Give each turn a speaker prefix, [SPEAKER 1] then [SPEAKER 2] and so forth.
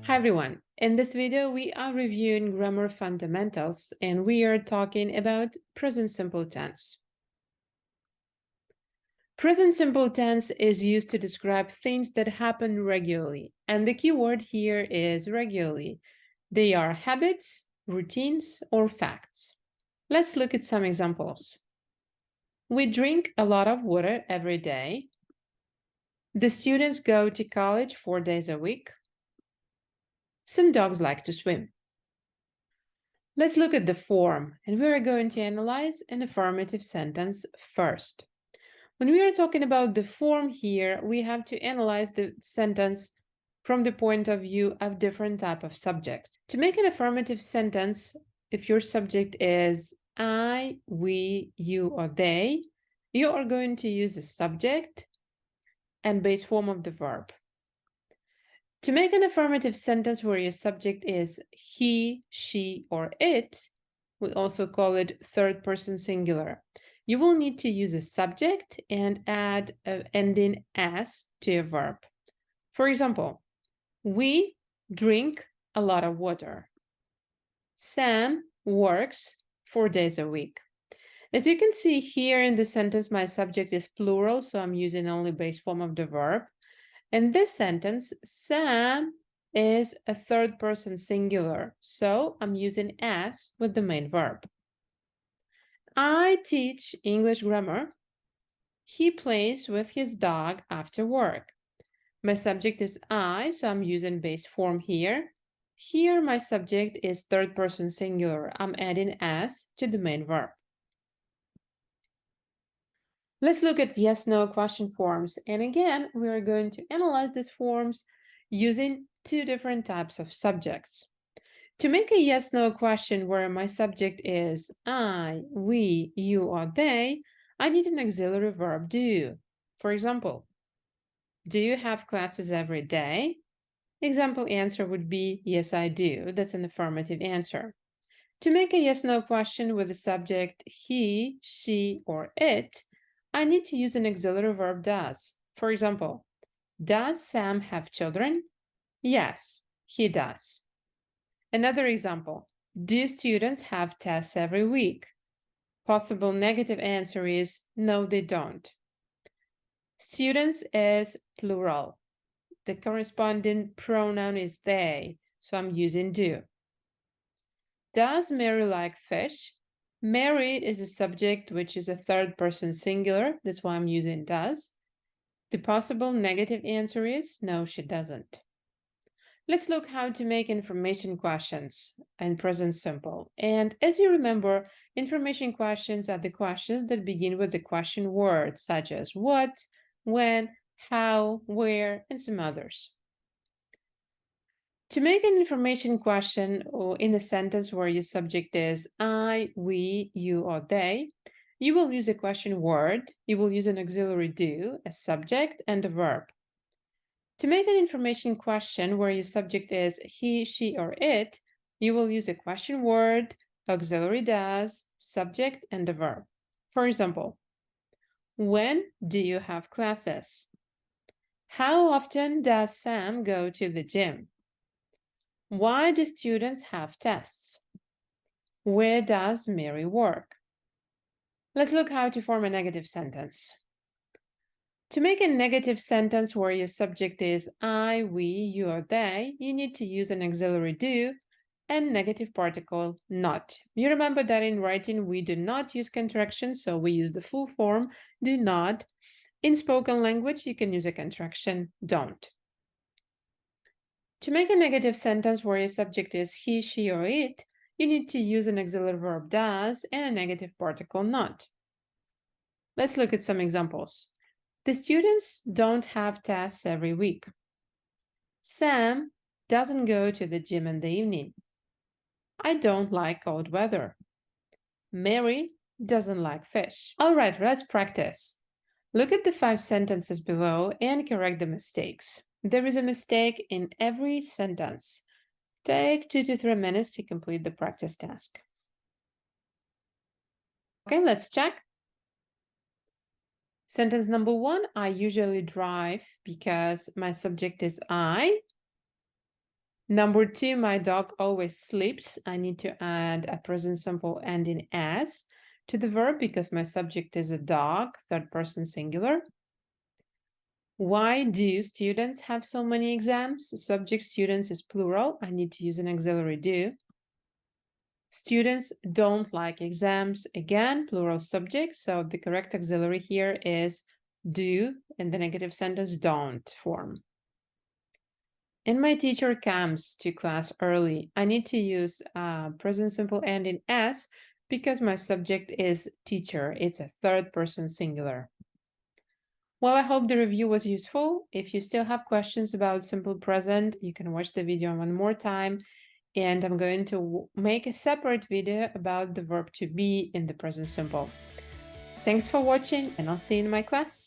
[SPEAKER 1] Hi everyone, in this video we are reviewing grammar fundamentals and we are talking about present simple tense. Present simple tense is used to describe things that happen regularly, and the key word here is regularly. They are habits, routines, or facts. Let's look at some examples. We drink a lot of water every day. The students go to college 4 days a week. Some dogs like to swim. Let's look at the form, and we are going to analyze an affirmative sentence first. When we are talking about the form here, we have to analyze the sentence from the point of view of different type of subjects. To make an affirmative sentence, if your subject is I, we, you, or they, you are going to use a subject and base form of the verb. To make an affirmative sentence where your subject is he, she, or it, we also call it third person singular. You will need to use a subject and add an ending s to a verb. For example, we drink a lot of water. Sam works 4 days a week. As you can see here in the sentence, my subject is plural, so I'm using only base form of the verb. In this sentence, Sam is a third person singular, so I'm using s with the main verb. I teach English grammar. He plays with his dog after work. My subject is I, so I'm using base form here. Here, my subject is third person singular. I'm adding s to the main verb. Let's look at yes/no question forms. And again, we are going to analyze these forms using two different types of subjects. To make a yes/no question where my subject is I, we, you, or they, I need an auxiliary verb do. For example, do you have classes every day? Example answer would be yes, I do. That's an affirmative answer. To make a yes/no question with the subject he, she, or it, I need to use an auxiliary verb does. For example, does Sam have children? Yes, he does. Another example, do students have tests every week? Possible negative answer is no, they don't. Students is plural. The corresponding pronoun is they, so I'm using do. Does Mary like fish? Mary is a subject which is a third person singular. That's why I'm using does. The possible negative answer is no, she doesn't. Let's look how to make information questions in present simple. And as you remember, information questions are the questions that begin with the question word, such as what, when, how, where, and some others. To make an information question or in a sentence where your subject is I, we, you, or they, you will use a question word, you will use an auxiliary do, a subject, and a verb. To make an information question where your subject is he, she, or it, you will use a question word, auxiliary does, subject, and a verb. For example, when do you have classes? How often does Sam go to the gym? Why do students have tests? Where does Mary work? Let's look how to form a negative sentence. To make a negative sentence where your subject is I, we, you, or they, you need to use an auxiliary do and negative particle not. You remember that in writing, we do not use contractions, so we use the full form, do not. In spoken language, you can use a contraction, don't. To make a negative sentence where your subject is he, she, or it, you need to use an auxiliary verb does and a negative particle not. Let's look at some examples. The students don't have tests every week. Sam doesn't go to the gym in the evening. I don't like cold weather. Mary doesn't like fish. All right, let's practice. Look at the 5 sentences below and correct the mistakes. There is a mistake in every sentence. Take 2 to 3 minutes to complete the practice task. Okay, let's check. Sentence number 1, I usually drive because my subject is I. Number 2, my dog always sleeps. I need to add a present simple ending s to the verb because my subject is a dog, third person singular. Why do students have so many exams? Subject students is plural. I need to use an auxiliary do. Students don't like exams. Again, plural subject. So the correct auxiliary here is do in the negative sentence don't form. And my teacher comes to class early. I need to use present simple ending s because my subject is teacher. It's a third person singular. Well, I hope the review was useful. If you still have questions about simple present, you can watch the video one more time. And I'm going to make a separate video about the verb to be in the present simple. Thanks for watching, and I'll see you in my class.